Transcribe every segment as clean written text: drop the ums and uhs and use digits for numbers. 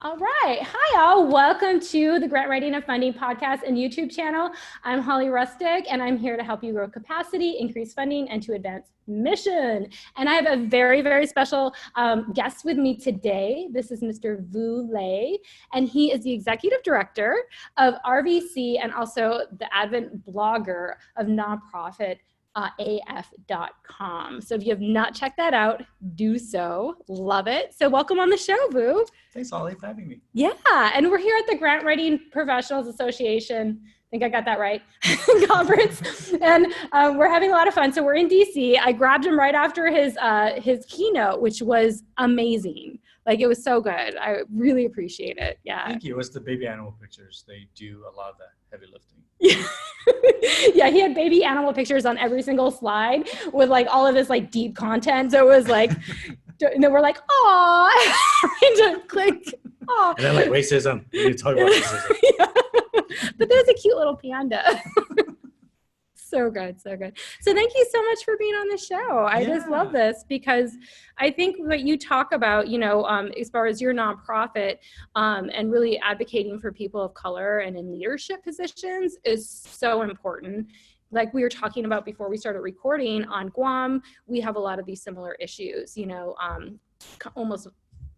All right. Hi, all. Welcome to the Grant Writing and Funding podcast and YouTube channel. I'm Holly Rustick, and I'm here to help you grow capacity, increase funding, and to advance mission. And I have a very, very special guest with me today. This is Mr. Vu Le, and he is the executive director of RVC and also the Advent blogger of nonprofit AF.com. So if you have not checked that out, do so. Love it. So welcome on the show, Vu. Thanks, Holly, for having me. Yeah, and we're here at the Grant Writing Professionals Association. I think I got that right. Conference, and we're having a lot of fun. So we're in DC. I grabbed him right after his keynote, which was amazing. Like, it was so good. I really appreciate it. Yeah. Thank you. It was the baby animal pictures. They do a lot of that heavy lifting. Yeah, he had baby animal pictures on every single slide with like all of this like deep content. So it was like, and then we're like, "Aw," click. Aw. And then like racism. We need to talk about racism. Yeah. But there's a cute little panda. So good, so good. So thank you so much for being on the show. I just love this because I think what you talk about, as far as your nonprofit and really advocating for people of color and in leadership positions is so important. Like we were talking about before we started recording on Guam, we have a lot of these similar issues, almost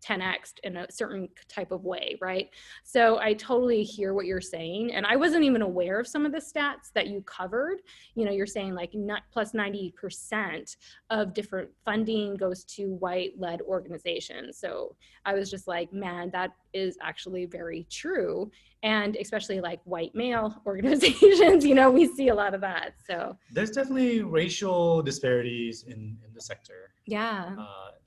10x in a certain type of way, right? So I totally hear what you're saying. And I wasn't even aware of some of the stats that you covered. You're saying like plus 90% of different funding goes to white-led organizations. So I was just like, man, that is actually very true. And especially like white male organizations, we see a lot of that. So there's definitely racial disparities in the sector. Yeah.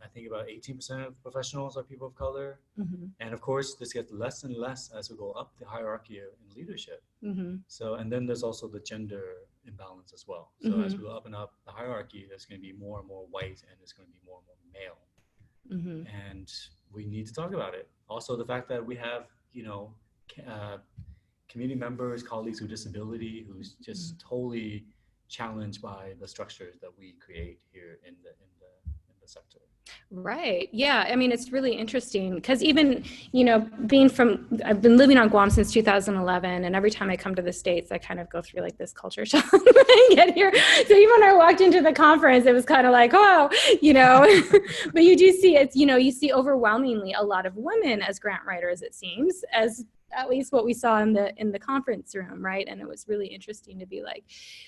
I think about 18% of professionals are people of color. Mm-hmm. And of course, this gets less and less as we go up the hierarchy in leadership. Mm-hmm. So, and then there's also the gender imbalance as well. So Mm-hmm. as we go up and up the hierarchy, there's going to be more and more white and there's going to be more and more male. Mm-hmm. And we need to talk about it. Also, the fact that we have, community members, colleagues with disability, who's just totally challenged by the structures that we create here in the sector. Right. Yeah. I mean, it's really interesting because even, I've been living on Guam since 2011, and every time I come to the States, I kind of go through like this culture shock when I get here. So even when I walked into the conference, it was kind of like, oh, but you do see it's, you see overwhelmingly a lot of women as grant writers, it seems, as at least what we saw in the conference room, right? And it was really interesting to be like,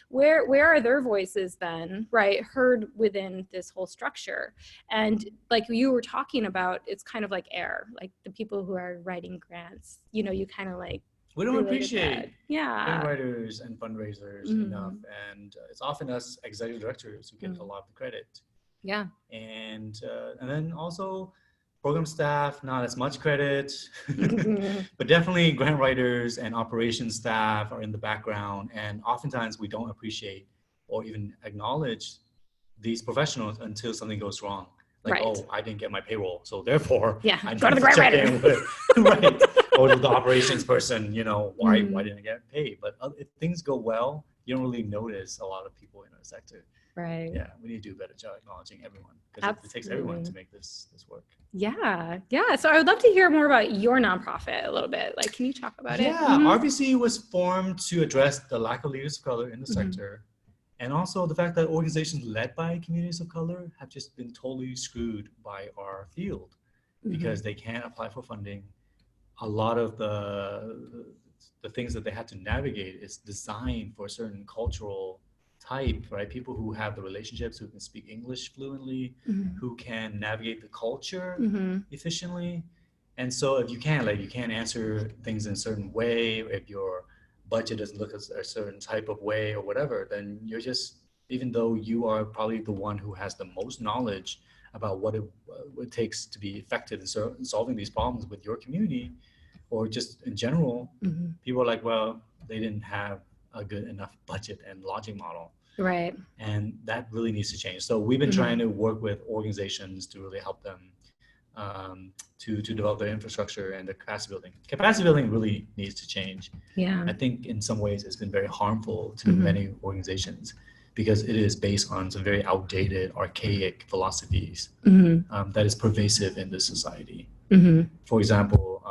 where are their voices then, right, heard within this whole structure? And like you were talking about, it's kind of like air, like the people who are writing grants, you kind of like, we don't appreciate grant writers and fundraisers enough, and it's often us executive directors who get a lot of the credit. Yeah. And then also program staff, not as much credit, but definitely grant writers and operations staff are in the background. And oftentimes we don't appreciate or even acknowledge these professionals until something goes wrong. Like, right. Oh, I didn't get my payroll, so therefore I go to the grant writer. Right. Or to the operations person, why didn't I get paid? But if things go well, you don't really notice a lot of people in our sector. Right. Yeah, we need to do a better job acknowledging everyone because it takes everyone to make this work. Yeah. Yeah. So I would love to hear more about your nonprofit a little bit. Like, can you talk about it? Yeah, RVC was formed to address the lack of leaders of color in the sector. And also the fact that organizations led by communities of color have just been totally screwed by our field because they can't apply for funding. A lot of the things that they had to navigate is designed for a certain cultural type, right? People who have the relationships, who can speak English fluently, who can navigate the culture efficiently. And so if you can't answer things in a certain way, if your budget doesn't look a certain type of way or whatever, then you're just, even though you are probably the one who has the most knowledge about what it takes to be effective in solving these problems with your community or just in general, people are like, well, they didn't have a good enough budget and lodging model. Right. And that really needs to change. So we've been trying to work with organizations to really help them to develop their infrastructure and the capacity building. Capacity building really needs to change. Yeah. I think in some ways it's been very harmful to many organizations because it is based on some very outdated, archaic philosophies that is pervasive in this society. For example,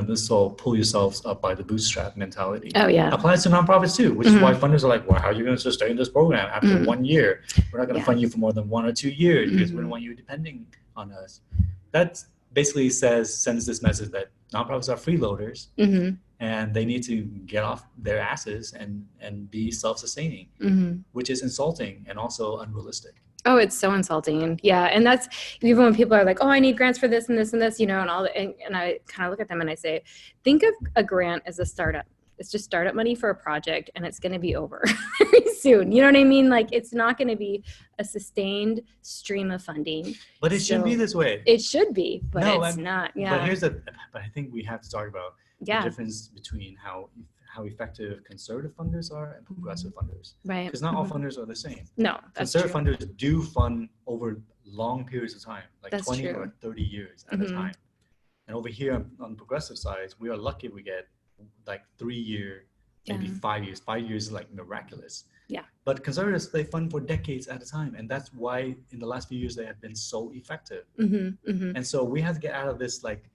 this whole pull yourselves up by the bootstrap mentality Oh yeah. applies to nonprofits too, which is why funders are like, well, how are you going to sustain this program after 1 year? We're not going to fund you for more than 1 or 2 years because we don't want you depending on us. That basically sends this message that nonprofits are freeloaders and they need to get off their asses and be self-sustaining, which is insulting and also unrealistic. Oh, it's so insulting. Yeah. And that's even when people are like, oh, I need grants for this and this and this, and I kind of look at them and I say, think of a grant as a startup. It's just startup money for a project and it's going to be over very soon. You know what I mean? Like it's not going to be a sustained stream of funding. But it shouldn't be this way. It should be, but it's not. Yeah. But I think we have to talk about the difference between how effective conservative funders are and progressive funders. Right. Because not all funders are the same. No, that's conservative true. funders do fund over long periods of time, like that's 20 true. or 30 years at a time. And over here on the progressive side, we are lucky if we get like 3 year, maybe 5 years. 5 years is like miraculous. Yeah. But conservatives, they fund for decades at a time. And that's why in the last few years, they have been so effective. And so we have to get out of this, like,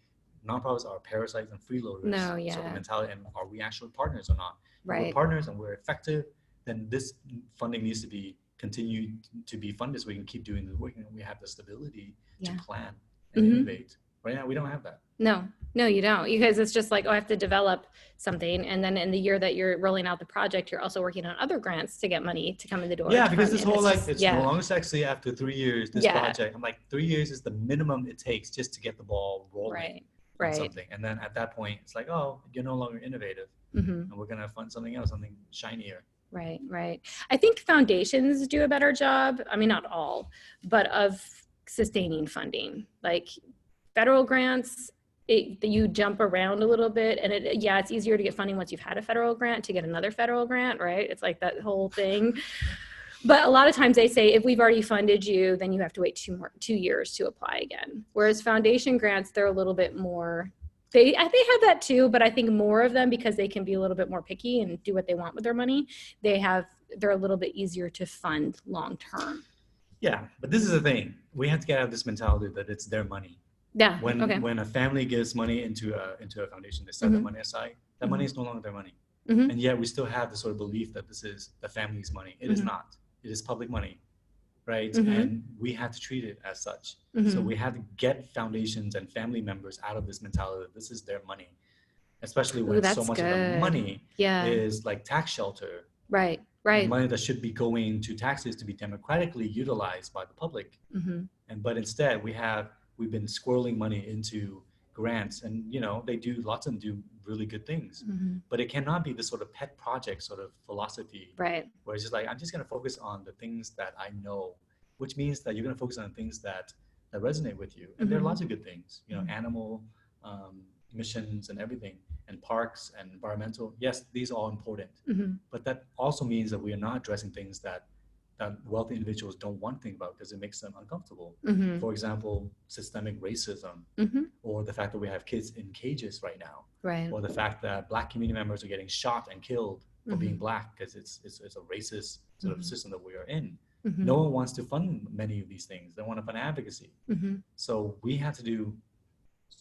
nonprofits are parasites and freeloaders sort of mentality, and are we actually partners or not? Right. If we're partners and we're effective, then this funding needs to be continued to be funded so we can keep doing the work and we have the stability to plan and innovate. Right now, we don't have that. No, you don't, because it's just like, oh, I have to develop something, and then in the year that you're rolling out the project, you're also working on other grants to get money to come in the door. Yeah, because this whole it's no longer sexy after 3 years. This project, I'm like, 3 years is the minimum it takes just to get the ball rolling. Right. Something, and then at that point, it's like, oh, you're no longer innovative, and we're gonna fund something else, something shinier. Right. I think foundations do a better job. I mean, not all, but of sustaining funding. Like federal grants, you jump around a little bit, and it's easier to get funding once you've had a federal grant to get another federal grant, right? It's like that whole thing. But a lot of times they say, if we've already funded you, then you have to wait 2 years to apply again. Whereas foundation grants, they're a little bit more, they have that too, but I think more of them, because they can be a little bit more picky and do what they want with their money, they're a little bit easier to fund long term. Yeah, but this is the thing. We have to get out of this mentality that it's their money. Yeah. When a family gives money into a foundation, they set the money aside, that money is no longer their money. And yet we still have the sort of belief that this is the family's money. It is not. It is public money, right? And we have to treat it as such. So we have to get foundations and family members out of this mentality that this is their money, especially when so much of the money is like tax shelter. Right. Money that should be going to taxes to be democratically utilized by the public. But instead we've been squirreling money into grants, and lots of them do really good things, but it cannot be this sort of pet project sort of philosophy, right? Where it's just like, I'm just going to focus on the things that I know, which means that you're going to focus on things that resonate with you. And there are lots of good things, animal missions and everything, and parks and environmental. Yes, these are all important, but that also means that we are not addressing things that wealthy individuals don't want to think about because it makes them uncomfortable. For example, systemic racism, or the fact that we have kids in cages right now, or the fact that Black community members are getting shot and killed for being Black because it's a racist sort of system that we are in. No one wants to fund many of these things. They want to fund advocacy. So we have to do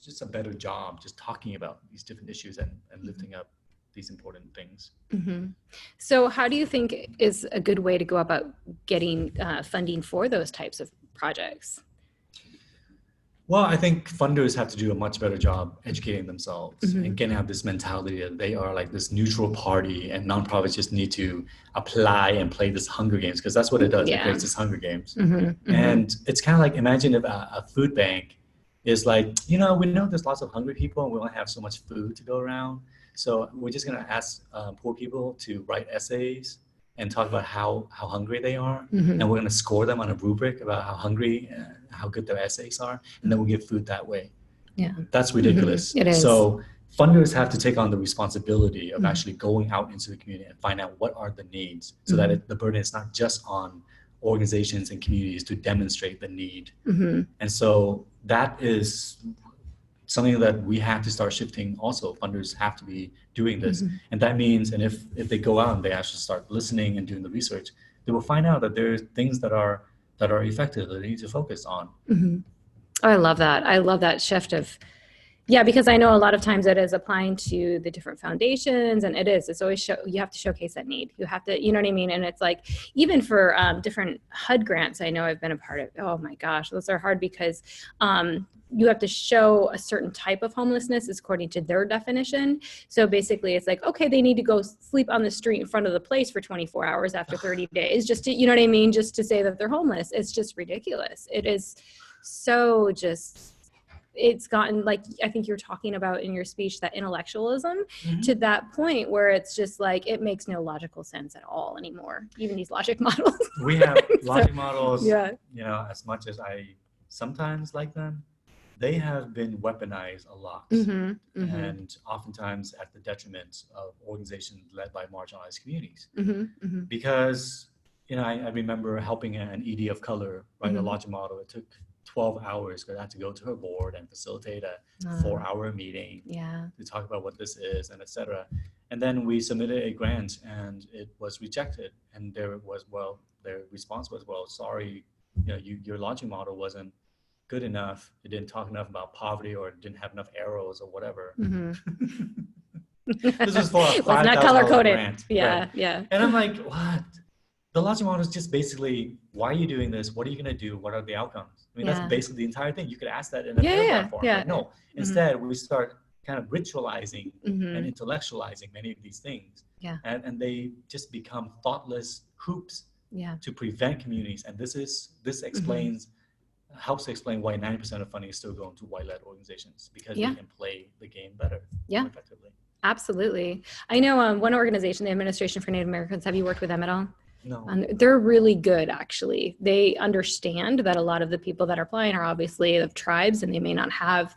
just a better job just talking about these different issues and lifting up these important things. So how do you think is a good way to go about getting funding for those types of projects? Well, I think funders have to do a much better job educating themselves and getting out this mentality that they are like this neutral party, and nonprofits just need to apply and play this Hunger Games, because that's what it does. It creates this Hunger Games. And it's kind of like, imagine if a food bank is like, we know there's lots of hungry people and we only have so much food to go around. So we're just going to ask poor people to write essays and talk about how hungry they are. And we're going to score them on a rubric about how hungry, how good their essays are. And then we'll give food that way. Yeah. That's ridiculous. It is. So funders have to take on the responsibility of actually going out into the community and find out what are the needs, so that the burden is not just on organizations and communities to demonstrate the need. And so that is something that we have to start shifting. Also, funders have to be doing this. And that means, and if they go out and they actually start listening and doing the research, they will find out that there's things that are effective that they need to focus on. Oh, I love that. I love that shift of, Yeah, because I know a lot of times it is applying to the different foundations, and it's always you have to showcase that need. You have to, you know what I mean? And it's like, even for different HUD grants, I know I've been a part of, oh my gosh, those are hard because you have to show a certain type of homelessness is according to their definition. So basically it's like, okay, they need to go sleep on the street in front of the place for 24 hours after 30 days, just to, you know what I mean? Just to say that they're homeless. It's just ridiculous. It is so just, it's gotten, like, I think you're talking about in your speech, that intellectualism to that point where it's just like, it makes no logical sense at all anymore. Even these logic models. We have logic models, yeah. you know, as much as I sometimes like them, they have been weaponized a lot. And oftentimes at the detriment of organizations led by marginalized communities. Because, you know, I remember helping an ED of color write a logic model. It took 12 hours because I had to go to her board and facilitate a 4-hour meeting to talk about what this is and etc. And then we submitted a grant and it was rejected. And their response was, well, sorry, you know, your logic model wasn't good enough. It didn't talk enough about poverty, or it didn't have enough arrows or whatever. This was for a $5,000 not color coded grant. Yeah. Right. Yeah. And I'm like, what? The logic model is just basically, why are you doing this? What are you going to do? What are the outcomes? I mean, that's basically the entire thing. You could ask that in a paragraph form. But no, instead we start kind of ritualizing and intellectualizing many of these things. And they just become thoughtless hoops to prevent communities. And this explains, helps explain why 90% of funding is still going to white-led organizations, because they can play the game better, more effectively. Absolutely. I know one organization, the Administration for Native Americans, have you worked with them at all? No. They're really good, actually. They understand that a lot of the people that are applying are obviously of tribes, and they may not have,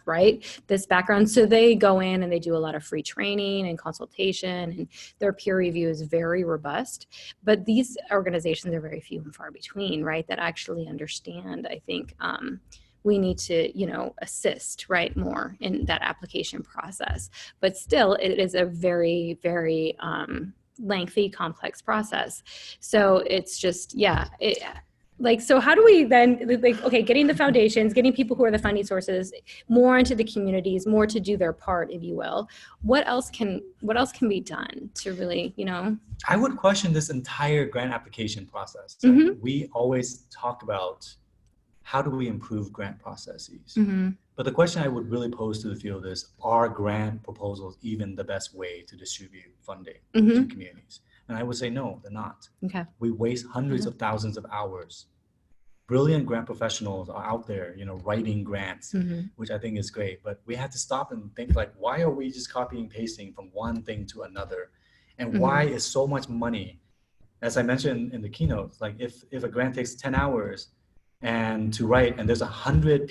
this background. So they go in and they do a lot of free training and consultation, and their peer review is very robust. But these organizations are very few and far between, that actually understand, I think, we need to, assist, more in that application process. But still, it is a very, very lengthy, complex process. So it's just, so how do we then, getting the foundations, getting people who are the funding sources more into the communities, more to do their part, if you will. What else can be done to really, I would question this entire grant application process. We always talk about how do we improve grant processes? But the question I would really pose to the field is, are grant proposals even the best way to distribute funding to communities? And I would say, no, they're not. Okay. We waste hundreds of thousands of hours. Brilliant grant professionals are out there, writing grants, which I think is great. But we have to stop and think, why are we just copying and pasting from one thing to another? And why is so much money? As I mentioned in the keynote, if a grant takes 10 hours, and to write, and there's 100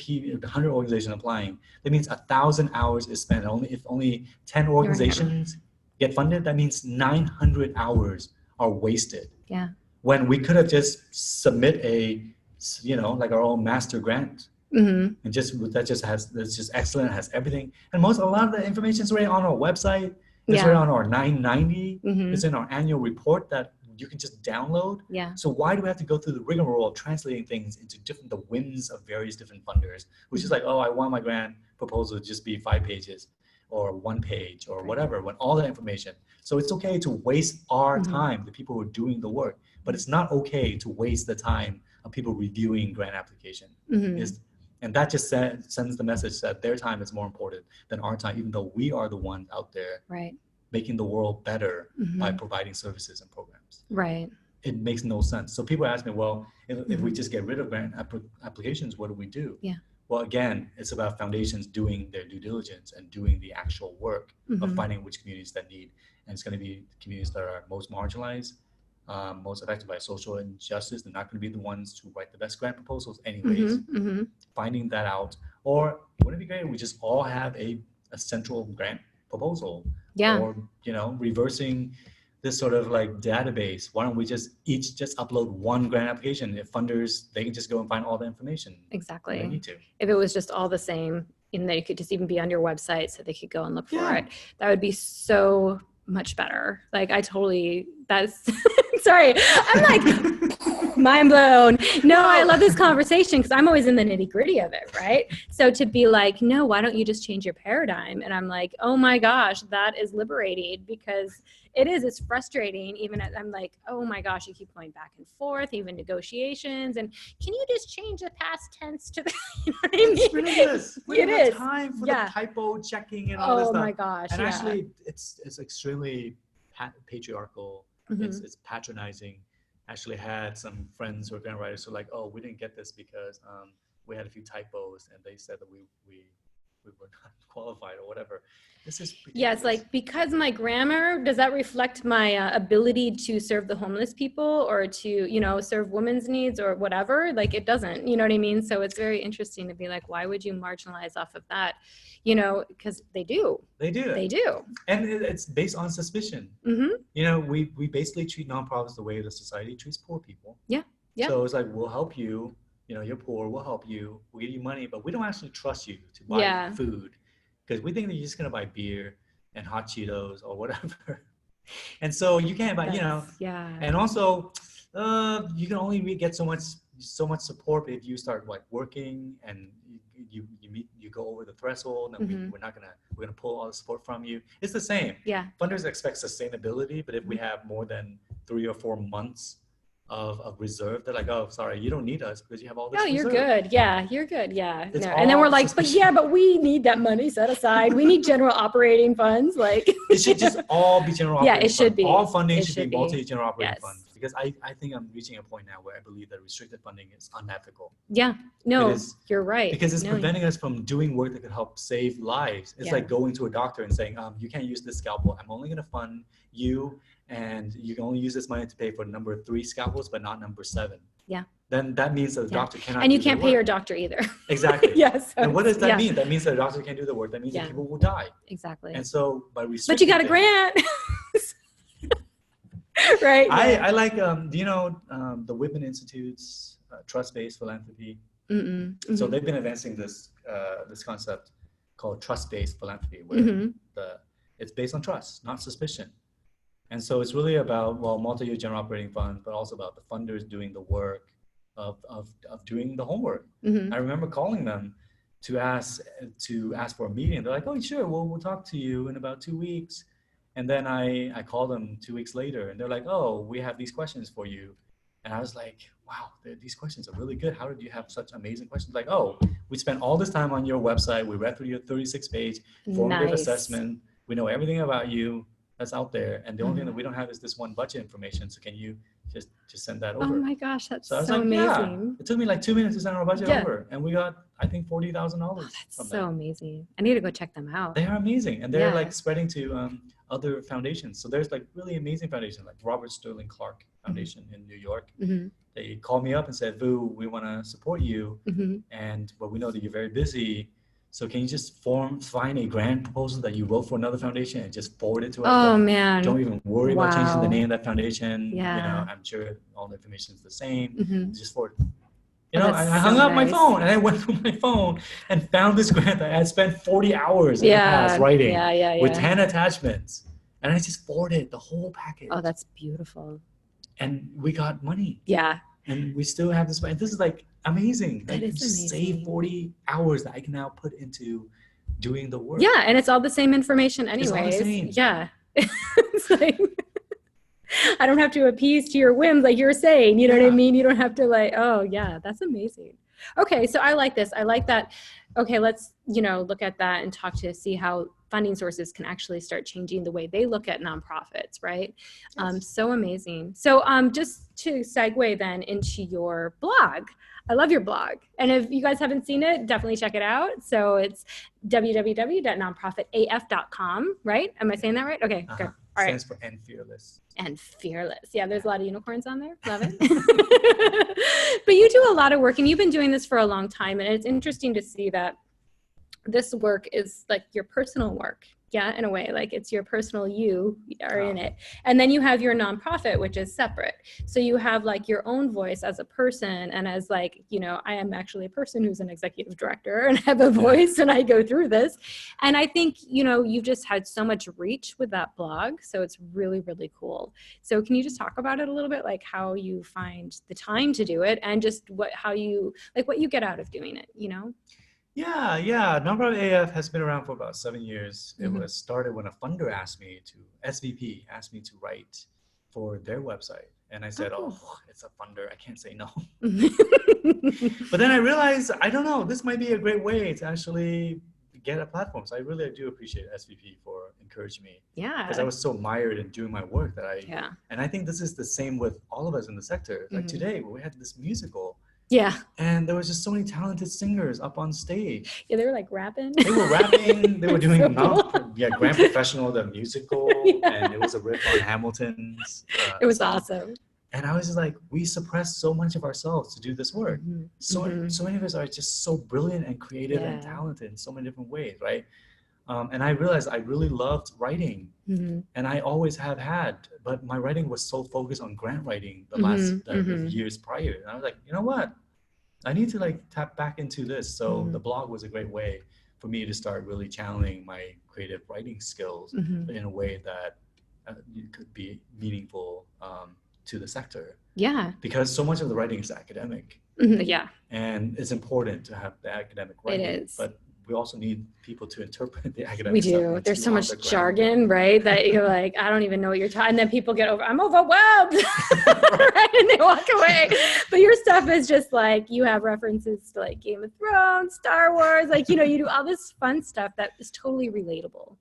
organizations applying, that means 1,000 hours is spent. If only 10 organizations get funded, that means 900 hours are wasted. Yeah. When we could have just submit our own master grant, and that's just excellent, has everything, and a lot of the information is already on our website. It's already on our 990. It's in our annual report that you can just download. So why do we have to go through the rigmarole of translating things into the whims of various different funders, which is I want my grant proposal to just be 5 pages or 1 page or whatever, when all the information. So it's okay to waste our time, the people who are doing the work, but it's not okay to waste the time of people reviewing grant application. And that just sends the message that their time is more important than our time, even though we are the ones out there making the world better by providing services and programs. It makes no sense. So people ask me, well, if we just get rid of grant applications, what do we do? Well, again, it's about foundations doing their due diligence and doing the actual work of finding which communities that need. And it's going to be communities that are most marginalized, most affected by social injustice. They're not going to be the ones to write the best grant proposals anyways. Finding that out. Or wouldn't it be great if we just all have a central grant proposal? Or, reversing this sort of database. Why don't we just upload one grant application? If funders, they can just go and find all the information. Exactly. They need to. If it was just all the same, and they could just even be on your website so they could go and look for it, that would be so much better. That's Sorry. I'm like, mind blown. No, I love this conversation because I'm always in the nitty gritty of it, right? So to be like, no, why don't you just change your paradigm? And I'm like, oh my gosh, that is liberating because it's frustrating. Even I'm like, oh my gosh, you keep going back and forth, even negotiations. And can you just change the past tense to the, you know what I mean? It's ridiculous. We don't have is. time for Yeah. the typo checking and all this Oh stuff. my gosh. And yeah. actually, it's extremely patriarchal. Mhm. It's patronizing. Actually had some friends who are grant writers who are like, oh, we didn't get this because we had a few typos and they said that we were not qualified or whatever. This is ridiculous. Yes, like because my grammar, does that reflect my ability to serve the homeless people or to, you know, serve women's needs or whatever? Like it doesn't, you know what I mean? So it's very interesting to be like, why would you marginalize off of that? You know, because they do. They do. They do. And it's based on suspicion. Mm-hmm. You know, we basically treat nonprofits the way the society treats poor people. Yeah. Yeah. So it's like, we'll help you. You know, you're poor, we'll help you. We'll give you money, but we don't actually trust you to buy food because we think that you're just going to buy beer and hot Cheetos or whatever. And so you can't buy, you know. Yeah. And also, you can only get so much support if you start like working and you go over the threshold and we're gonna pull all the support from you. It's the same. Yeah. Funders expect sustainability, but if we have more than 3 or 4 months of reserve, they're like, oh, sorry, you don't need us because you have all this. Oh, you're reserve. good. Yeah, you're good. Yeah. It's No. And then we're all like, suspicion. but we need that money set aside. We need general operating funds. Like It should just all be general operating Yeah, it should funds. be. All funding It should should be be. multi-general operating Yes. funds because I think I'm reaching a point now where I believe that restricted funding is unethical. Yeah. No, It is. you're right. Because it's No, preventing us from doing work that could help save lives. It's Yeah. like going to a doctor and saying, you can't use this scalpel. I'm only going to fund you, and you can only use this money to pay for number 3 scalpels, but not number 7. Yeah. Then that means that the Yeah. doctor cannot. And you do their can't pay your work. doctor either. Exactly. Yes. And what does that Yeah. mean? That means that the doctor can't do the work. That means Yeah. that people will die. Exactly. And so by But restricting, you got a grant. Right. I like do you know the Whitman Institute's trust-based philanthropy? Mm-mm. So they've been advancing this concept called trust-based philanthropy, where Mhm. it's based on trust, not suspicion. And so it's really about, well, multi-year general operating funds, but also about the funders doing the work of doing the homework. Mhm. I remember calling them to ask for a meeting. They're like, oh, sure, we'll talk to you in about 2 weeks. And then I called them 2 weeks later, and they're like, oh, we have these questions for you. And I was like, wow, these questions are really good. How did you have such amazing questions? Like, oh, we spent all this time on your website. We read through your 36-page formative Nice. assessment. We know everything about you that's out there. And the only thing Mhm. that we don't have is this one budget information. So can you just send that Oh over? my gosh, that's So I was so like, amazing. yeah. It took me like 2 minutes to send our budget Yeah. over. And we got, I think, $40,000 That's from so them. amazing. I need to go check them out. They are amazing. And they're Yeah. like spreading to other foundations. So there's like really amazing foundations like Robert Sterling Clark Foundation in New York. Mm-hmm. They called me up and said, Vu, we want to support you. Mm-hmm. But we know that you're very busy. So can you just find a grant proposal that you wrote for another foundation and just forward it to us? Oh man. Don't even worry about changing the Wow. name of that foundation. Yeah. You know, I'm sure all the information is the same. Mm-hmm. Just forward. You Oh, know, that's I hung so up my nice. phone and I went through my phone and found this grant that I had spent 40 hours in the Yeah. past writing Yeah. with 10 attachments. And I just forwarded the whole package. Oh, that's beautiful. And we got money. Yeah. And we still have this. And this is like amazing. That Like, is just amazing. save 40 hours that I can now put into doing the work. Yeah, and it's all the same information It's all the anyways. same. Yeah. It's like I don't have to appease to your whims like you're saying, you know what I Yeah. mean? You don't have to like, oh yeah, that's amazing. Okay, so I like this. I like that. Okay, let's, look at that and talk to see how funding sources can actually start changing the way they look at nonprofits, right? Yes. So amazing. So just to segue then into your blog, I love your blog. And if you guys haven't seen it, definitely check it out. So it's www.nonprofitaf.com, right? Am I saying that right? Okay, good. All right. Stands for And Fearless. And fearless. Yeah, there's a lot of unicorns on there. Love it. But you do a lot of work and you've been doing this for a long time. And it's interesting to see that this work is like your personal work. Yeah, in a way, like it's your personal you are in it. And then you have your nonprofit, which is separate. So you have like your own voice as a person and as like, you know, I am actually a person who's an executive director and have a voice and I go through this. And I think, you know, you've just had so much reach with that blog. So it's really, really cool. So can you just talk about it a little bit, like how you find the time to do it and just how you, like what you get out of doing it, you know? Yeah. Nonprofit AF has been around for about 7 years. It Mhm. was started when a funder SVP asked me to write for their website. And I said, cool. oh, it's a funder. I can't say no. Mhm. But then I realized, I don't know, this might be a great way to actually get a platform. So I really do appreciate SVP for encouraging me. Yeah. Because I was so mired in doing my work that Yeah. and I think this is the same with all of us in the sector. Like Mhm. today, we had this musical. Yeah. And there was just so many talented singers up on stage. Yeah, they were like rapping. They were rapping. They were doing So cool. Grand Professional, the musical, Yeah. and it was a riff on Hamilton's. It was song. awesome. And I was just like, we suppress so much of ourselves to do this work. Mhm. So Mhm. so many of us are just so brilliant and creative and Yeah. talented in so many different ways, right? And I realized I really loved writing, Mhm. and I always have had, but my writing was so focused on grant writing the years prior. And I was like, you know what? I need to like tap back into this. So the blog was a great way for me to start really channeling my creative writing skills in a way that could be meaningful to the sector. Yeah. Because so much of the writing is academic. Yeah. And it's important to have the academic writing. It is. But we also need people to interpret the academic We stuff. do. There's so much jargon, right? That you're like, I don't even know what you're talking. And then people get I'm overwhelmed. Right? And they walk away. But your stuff is just like, you have references to like Game of Thrones, Star Wars. Like, you know, you do all this fun stuff that is totally relatable.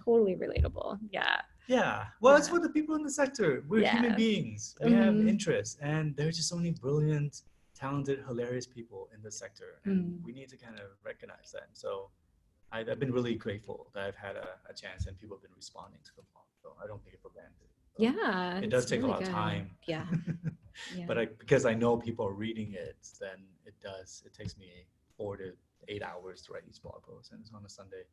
Totally relatable. Yeah. Yeah. Well, it's for the people in the sector. We're human beings. We have interests. And there's just so many brilliant, talented, hilarious people in the sector. And we need to kind of recognize that. So I've been really grateful that I've had a chance and people have been responding to the blog. So I don't take it for granted. So yeah. It does take really a lot of time. Yeah. But because I know people are reading it, then it takes me 4 to 8 hours to write each blog post, and it's on a Sunday.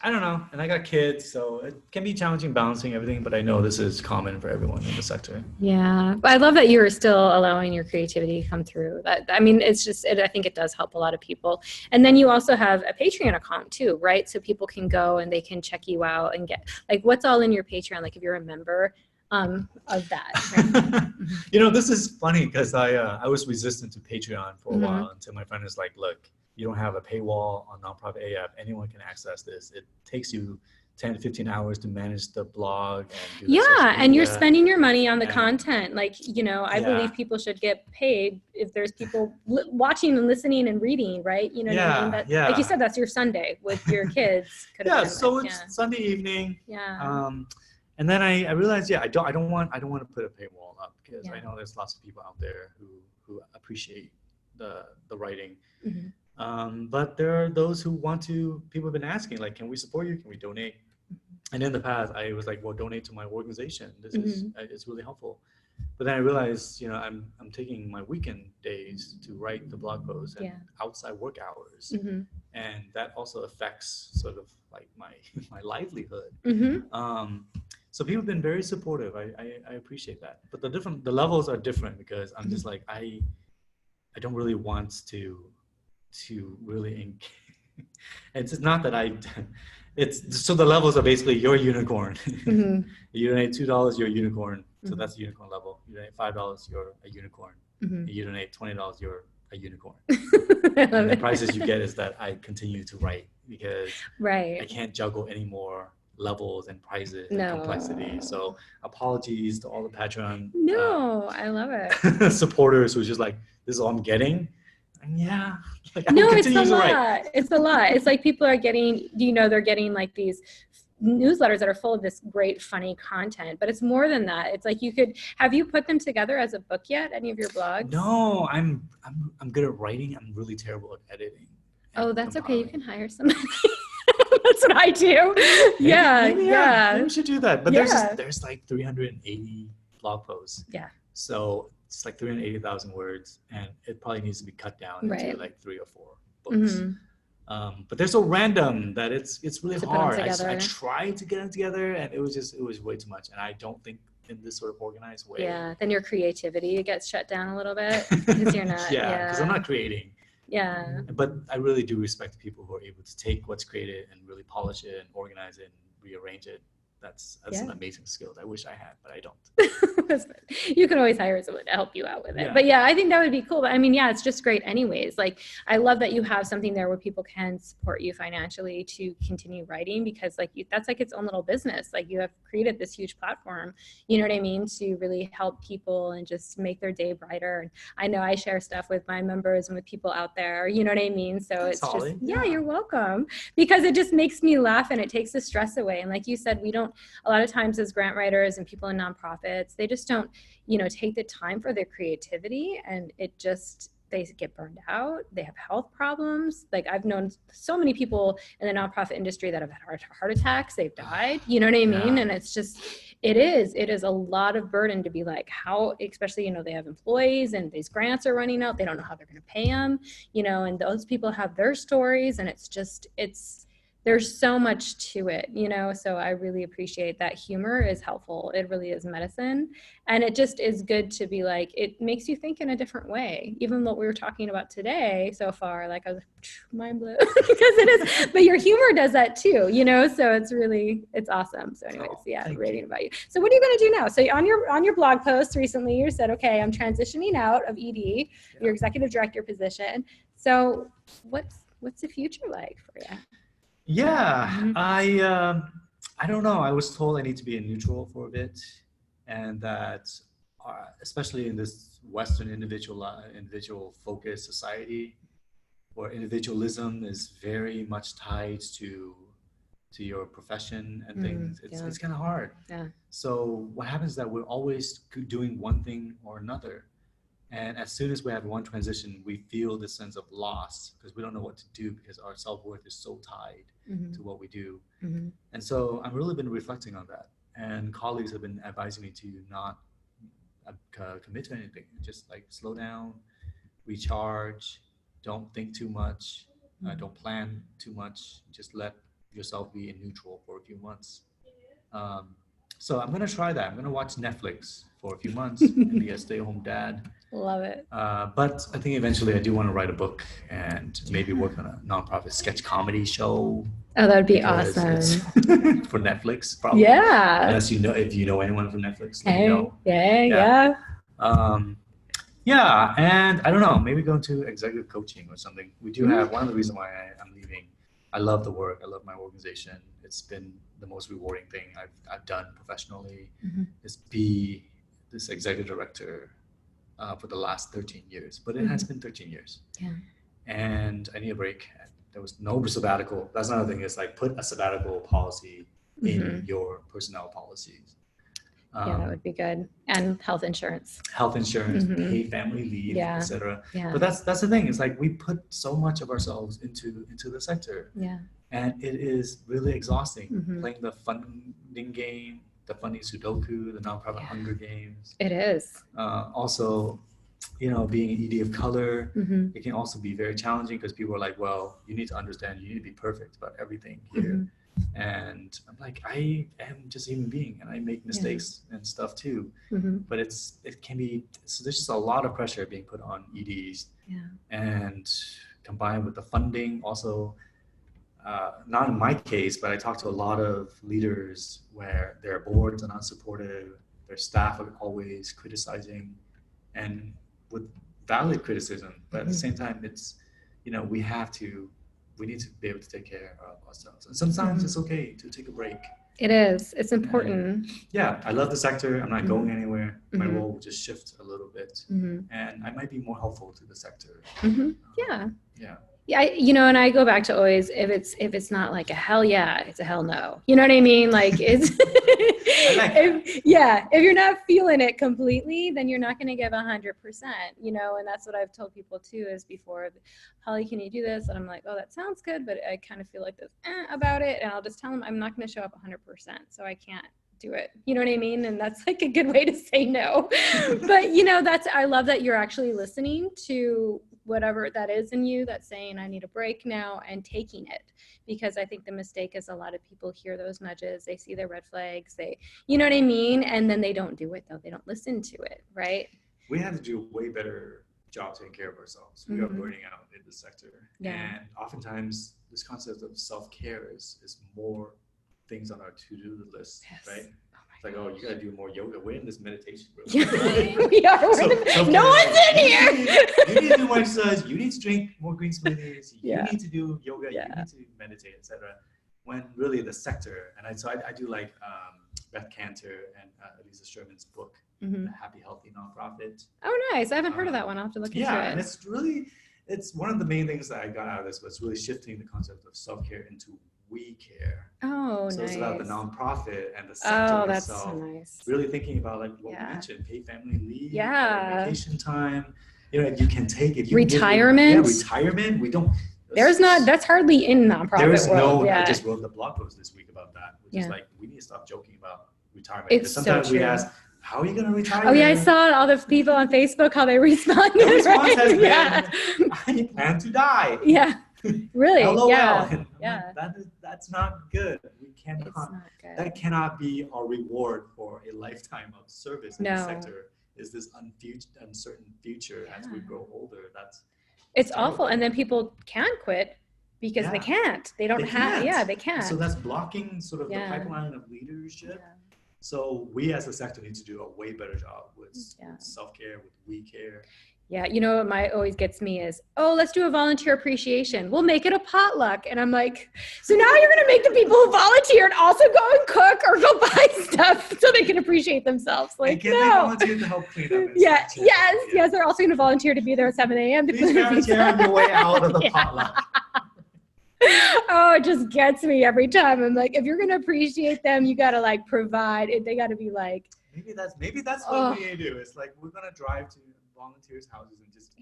I don't know, and I got kids, so it can be challenging balancing everything, but I know this is common for everyone in the sector. Yeah, but I love that you are still allowing your creativity to come through. I mean, it's just, I think it does help a lot of people. And then you also have a Patreon account too, right? So people can go and they can check you out and get, like, what's all in your Patreon, like if you're a member of that. Right? You know, this is funny because I was resistant to Patreon for a while until my friend was like, look, you don't have a paywall on Nonprofit AF. Anyone can access this. It takes you 10 to 15 hours to manage the blog. And do the and you're spending your money on the content. Like, you know, I believe people should get paid if there's people watching and listening and reading, right? You know what I mean? Like you said, that's your Sunday with your kids. So it's Sunday evening. Yeah. And then I realized, I don't want to put a paywall up because I know there's lots of people out there who appreciate the writing. But there are those who people have been asking, like, can we support you? Can we donate? And in the past, I was like, well, donate to my organization. This is, it's really helpful. But then I realized, you know, I'm taking my weekend days to write the blog posts and outside work hours. And that also affects sort of like my livelihood. So people have been very supportive. I appreciate that. But the levels are different because I'm just like, I don't really want to really it's not that so the levels are basically your unicorn. You donate $2, you're a unicorn, so that's the unicorn level. You donate $5, you're a unicorn. You donate $20, you're a unicorn. And the prizes you get is that I continue to write because I can't juggle any more levels and prizes and complexity. So apologies to all the Patreon I love it. supporters who's just like, this is all I'm getting. Yeah. Like, no, it's a lot. It's a lot. It's like people are getting, they're getting like these newsletters that are full of this great, funny content, but it's more than that. It's like have you put them together as a book yet? Any of your blogs? No, I'm good at writing. I'm really terrible at editing. Oh, that's okay. You can hire somebody. That's what I do. Maybe we should do that. But there's like 380 blog posts. Yeah. So it's like 380,000 words, and it probably needs to be cut down into like 3 or 4 books. But they're so random that it's really To put 'em hard. I together. tried to get them together, and it was way too much. And I don't think in this sort of organized way. Yeah, then your creativity gets shut down a little bit because you're not. Yeah, because I'm not creating. Yeah. But I really do respect the people who are able to take what's created and really polish it and organize it and rearrange it. That's an amazing skill that I wish I had, but I don't. You can always hire someone to help you out with it. Yeah. But yeah, I think that would be cool. But I mean, yeah, it's just great anyways. Like, I love that you have something there where people can support you financially to continue writing, because like that's like its own little business. Like, you have created this huge platform, you know what I mean, to really help people and just make their day brighter. And I know I share stuff with my members and with people out there, you know what I mean? So That's it's Holly. just, yeah, you're welcome, because it just makes me laugh and it takes the stress away. And like you said, we don't, a lot of times as grant writers and people in nonprofits, they just don't, you know, take the time for their creativity, and it just, they get burned out. They have health problems. Like, I've known so many people in the nonprofit industry that have had heart attacks. They've died, you know what I mean? Yeah. And it's just, it is a lot of burden to be like, how, especially, you know, they have employees and these grants are running out. They don't know how they're going to pay them, you know, and those people have their stories, and it's just, there's so much to it, you know, so I really appreciate that humor is helpful. It really is medicine. And it just is good to be like, it makes you think in a different way. Even what we were talking about today so far, like, I was like, mind blown, because it is, but your humor does that too, you know, so it's awesome. So anyways, reading about you. So what are you going to do now? So on your blog post recently, you said, okay, I'm transitioning out of ED, your executive director position. So what's the future like for you? Yeah, I don't know. I was told I need to be in neutral for a bit, and that especially in this Western individual focused society, where individualism is very much tied to your profession and things, it's kind of hard. Yeah. So what happens is that we're always doing one thing or another. And as soon as we have one transition, we feel this sense of loss because we don't know what to do, because our self-worth is so tied to what we do. And so I've really been reflecting on that. And colleagues have been advising me to not commit to anything. Just like slow down, recharge, don't think too much, don't plan too much. Just let yourself be in neutral for a few months. So I'm going to try that. I'm going to watch Netflix for a few months and be a stay-at-home dad. Love it. But I think eventually I do want to write a book and maybe work on a nonprofit sketch comedy show. Oh, that would be awesome. For Netflix, probably. Yeah. Unless you know, if you know anyone from Netflix. Hey, know. Yeah. Yeah, and I don't know, maybe go into executive coaching or something. We do have, one of the reasons why I'm leaving, I love the work, I love my organization. It's been the most rewarding thing I've done professionally, is be this executive director for the last 13 years. But it has been 13 years. Yeah. And I need a break. There was no sabbatical. That's another thing, is like put a sabbatical policy in your personnel policies. Yeah, that would be good. And health insurance, paid family leave, etc. Yeah. But that's the thing. It's like we put so much of ourselves into the sector. Yeah. And it is really exhausting playing the funding game, the funding Sudoku, the nonprofit Hunger Games. It is. Also, you know, being an ED of color, it can also be very challenging because people are like, well, you need to understand, you need to be perfect about everything here. And I'm like, I am just a human being and I make mistakes and stuff too. But it can be, so there's just a lot of pressure being put on EDs. And combined with the funding also, not in my case, but I talk to a lot of leaders where their boards are not supportive, their staff are always criticizing, and with valid criticism, but at the same time, it's, you know, we need to be able to take care of ourselves. And sometimes it's okay to take a break. It is. It's important. And, I love the sector. I'm not going anywhere. My role will just shift a little bit. And I might be more helpful to the sector. Yeah, you know, and I go back to always, if it's not like a hell yeah, it's a hell no. You know what I mean? Like, it's if you're not feeling it completely, then you're not going to give 100%, you know, and that's what I've told people too, is before, Holly, can you do this? And I'm like, oh, that sounds good, but I kind of feel like this about it. And I'll just tell them I'm not going to show up 100%. So I can't do it. You know what I mean? And that's like a good way to say no. But, you know, I love that you're actually listening to whatever that is in you that's saying, I need a break now, and taking it. Because I think the mistake is a lot of people hear those nudges, they see their red flags, you know what I mean? And then they don't do it though. They don't listen to it, right? We have to do a way better job taking care of ourselves. We are burning out in the sector. And oftentimes this concept of self-care is more things on our to-do list, right? It's like, oh, you gotta do more yoga. We're in this meditation room. We are. No one's in here. You need to do more exercise. You need to drink more green smoothies. You need to do yoga. You need to meditate, etc. When really the sector, and I do like Beth Cantor and Elisa Sherman's book, The Happy Healthy Nonprofit. Oh, nice. I haven't heard of that one. I'll have to look into it. Yeah, and it's one of the main things that I got out of this was really shifting the concept of self-care into we care. Oh, so nice. It's about the nonprofit and the sector that's itself. so nice. Really thinking about like what we mentioned, paid family leave, vacation time. You can take it. Retirement. Retirement. We don't. That's hardly in nonprofit There's world. I just wrote the blog post this week about that, which is like, we need to stop joking about retirement. Sometimes we ask, how are you going to retire? Oh yeah, I saw all the people on Facebook, how they responded. The response has been, I plan to die. Yeah. Really? LOL. Yeah. That's not good. We cannot. It's not good. That cannot be our reward for a lifetime of service in the sector. Is this uncertain future as we grow older? It's awful. And then people can quit because they can't. They don't have. Yeah, they can't. So that's blocking sort of the pipeline of leadership. Yeah. So we as a sector need to do a way better job with self-care, with we care. Yeah, what always gets me is, oh, let's do a volunteer appreciation. We'll make it a potluck. And I'm like, so now you're going to make the people who volunteered also go and cook or go buy stuff so they can appreciate themselves. Like, they volunteer to help clean up. Yes. They're also going to volunteer to be there at 7 a.m. to clean up. Please grab a chair on your way out of the potluck. Oh, it just gets me every time. I'm like, if you're going to appreciate them, you got to like provide it. They got to be like, maybe that's what we need to do. It's like, we're going to drive to volunteers' houses and just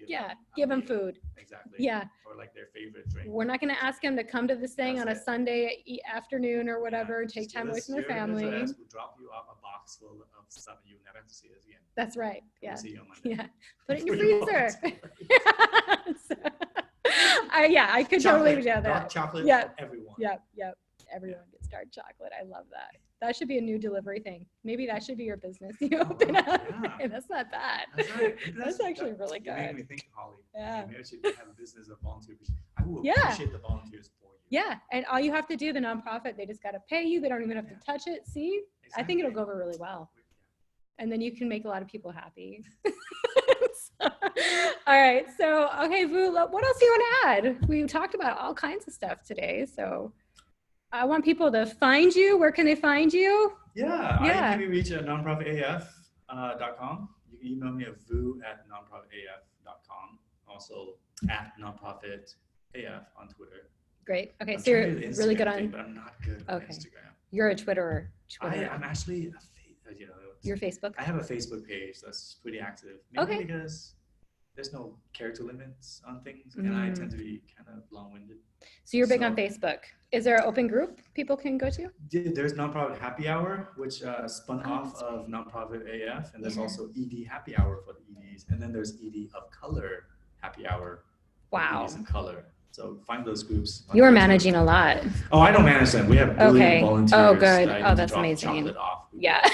give them food. Exactly. Yeah. Or like their favorite drink. We're not going to ask them to come to this thing on a Sunday afternoon or whatever and take time away from their family. We'll drop you off a box full of stuff and you'll never have to see us again. That's right. Yeah. We'll see you on Monday. Yeah. Put it in your freezer. I could totally do that. Dark chocolate for everyone. Yep. Everyone gets dark chocolate. I love that. That should be a new delivery thing. Maybe that should be your business. You open up. Yeah. That's not bad. That's right. That's actually really good. You made me think, Holly. Yeah. Maybe I should have a business of volunteers. I will appreciate the volunteers for you. Yeah. And all you have to do, the nonprofit, they just got to pay you. They don't even have to touch it. See? Exactly. I think it'll go over really well. And then you can make a lot of people happy. All right. So, okay, Vu, what else do you want to add? We talked about all kinds of stuff today. So I want people to find you. Where can they find you? Yeah. I can be reached at nonprofitaf.com. You can email me at vu@nonprofitaf.com. Also at nonprofitaf on Twitter. Great. Okay. So you're really good on. But I'm not good on Instagram. You're a Twitterer. I'm actually your Facebook? I have a Facebook page that's pretty active. Mainly because there's no character limits on things, and I tend to be kind of long-winded. So you're big on Facebook. Is there an open group people can go to? There's Nonprofit Happy Hour, which spun off of Nonprofit AF, and there's also ED Happy Hour for the EDs, and then there's ED of Color Happy Hour. Wow. EDs of Color. So find those groups. You are managing a lot. Oh, I don't manage them. We have brilliant volunteers. Oh, good. That That's amazing. Yeah.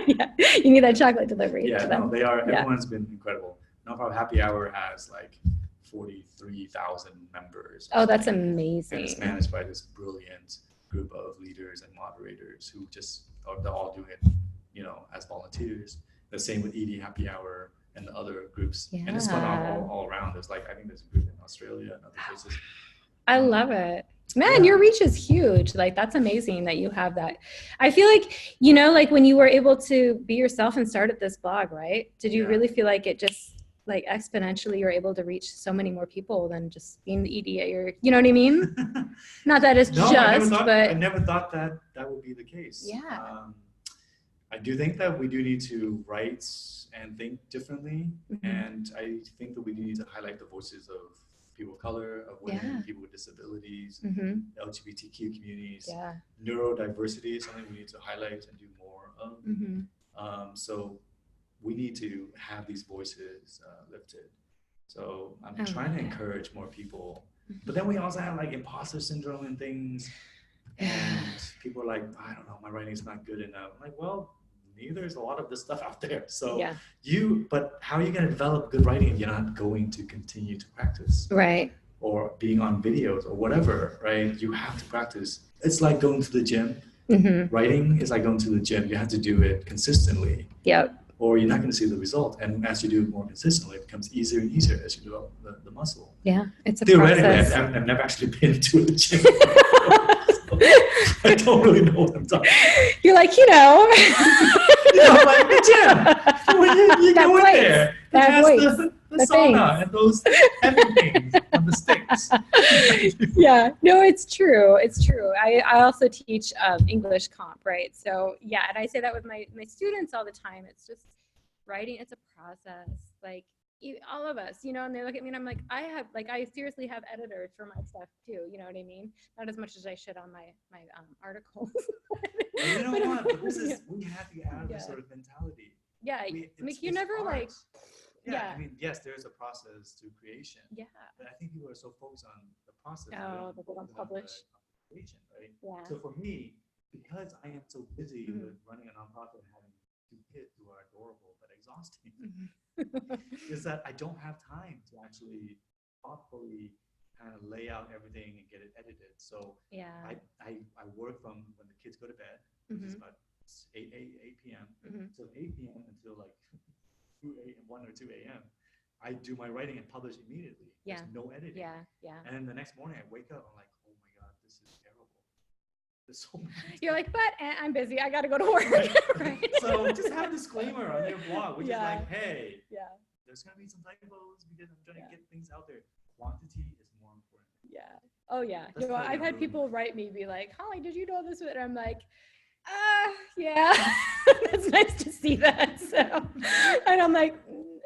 Yeah. You need that chocolate delivery. Yeah, no, they are. Everyone's been incredible. Nonprofit Happy Hour has like 43,000 members. Oh, that's amazing. And it's managed by this brilliant group of leaders and moderators who they're all doing it, as volunteers. The same with ED Happy Hour and the other groups. Yeah. And it's spun off all around. There's I think there's a group in Australia and other places. I love it. Man, your reach is huge. That's amazing that you have that. I feel like, when you were able to be yourself and start at this blog, right? Did you really feel like it just exponentially you're able to reach so many more people than just being the EDA or, you know what I mean? Not that it's I never thought that would be the case. Yeah. I do think that we do need to write and think differently. Mm-hmm. And I think that we need to highlight the voices of people of color, of women, people with disabilities, LGBTQ communities. Neurodiversity is something we need to highlight and do more of. So we need to have these voices lifted. So I'm I trying to love it. encourage more people. But then we also have like imposter syndrome and things. And people are like, I don't know, my writing's not good enough. I'm like, well, neither is a lot of this stuff out there. So Yeah. but how are you going to develop good writing if you're not going to continue to practice? Right. Or being on videos or whatever, right? You have to practice. It's like going to the gym. Mm-hmm. Writing is like going to the gym. You have to do it consistently. Yep. Or you're not going to see the result. And as you do it more consistently, it becomes easier and easier as you develop the muscle. Yeah. It's a Theoretically, process. I've never actually been to a gym. I don't really know what I'm talking about. You're like, Like the gym. When you That go in place. there, it That has voice. the The sauna and those heavy things on the sticks. Yeah, no, it's true. It's true. I also teach English comp, right? So yeah, and I say that with my students all the time. It's just writing. It's a process. Like all of us, and they look at me and I'm like, I seriously have editors for my stuff too. You know what I mean? Not as much as I should on my articles. Well, you know what? The business, we have to get out of this sort of mentality. Yeah, It's you're never art. like, Yeah, I mean, yes, there's a process to creation. yeah. But I think people are so focused on the process. Oh, that they don't publish. The creation, right? Yeah. So for me, because I am so busy with running a nonprofit and having 2 kids who are adorable but exhausting, is that I don't have time to actually thoughtfully kind of lay out everything and get it edited. So Yeah. I work from when the kids go to bed, which is about 8 p.m. So 8 p.m. until like 1 or 2 a.m. I do my writing and publish immediately. Yeah. There's no editing. Yeah. Yeah. And then the next morning I wake up, I'm like, oh my God, this is terrible. There's so much. You're like, but I'm busy. I got to go to work. Right. So just have a disclaimer on your blog, which is like, hey, Yeah. there's going to be some typos because I'm trying to get things out there. Quantity is more important. Yeah. Oh yeah. That's probably I've not had really people write me, be like, Holly, did you know this? And I'm like, yeah, it's nice to see that. So, and I'm like,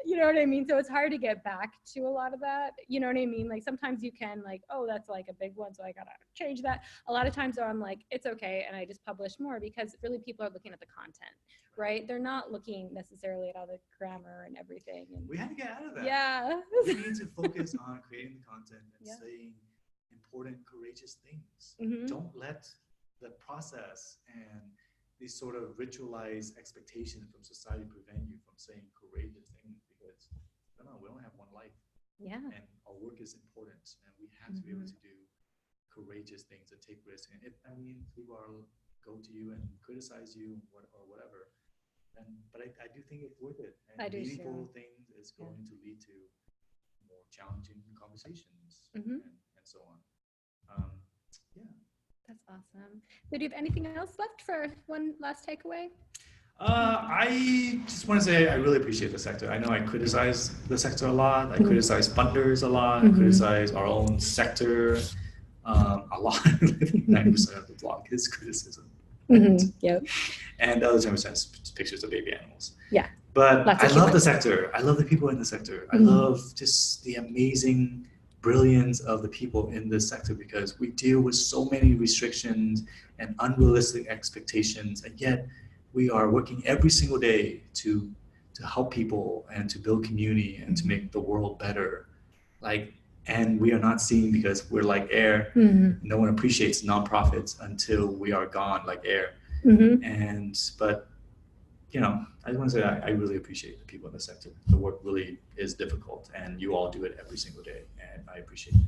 you know what I mean? So it's hard to get back to a lot of that. You know what I mean? Like sometimes you can like, oh, that's like a big one, so I gotta change that. A lot of times though, I'm like, it's okay, and I just publish more because really people are looking at the content, right? They're not looking necessarily at all the grammar and everything. And we have to get out of that. yeah. We need to focus on creating the content and saying important, courageous things. Don't let the process and these sort of ritualized expectations from society prevent you from saying courageous things, because I don't know, we only have one life. Yeah. And our work is important, and we have to be able to do courageous things and take risks. And if people go to you and criticize you or whatever, but I do think it's worth it. And meaningful things is going to lead to more challenging conversations and so on. Yeah. That's awesome. So do you have anything else left for one last takeaway? I just want to say I really appreciate the sector. I know I criticize the sector a lot. I criticize funders a lot. I criticize our own sector a lot. 90% of the blog is criticism. Yep. And the other 10% is pictures of baby animals. Yeah. But I love the sector. I love the people in the sector. I love just the amazing brilliance of the people in this sector, because we deal with so many restrictions and unrealistic expectations, and yet we are working every single day to help people and to build community and to make the world better. And we are not seen because we're like air. No one appreciates nonprofits until we are gone, like air. But I just want to say I really appreciate the people in the sector. The work really is difficult, and you all do it every single day, and I appreciate it.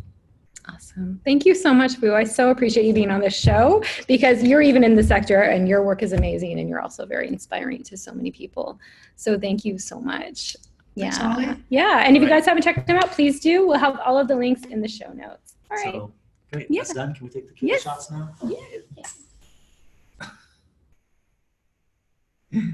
Awesome. Thank you so much, Vu. I so appreciate you being on this show, because you're even in the sector and your work is amazing, and you're also very inspiring to so many people. So thank you so much. Thanks, Holly. Yeah. And if you guys haven't checked them out, pleys do. We'll have all of the links in the show notes. All right. So, great. That's done. Can we take the killer shots now? Yeah.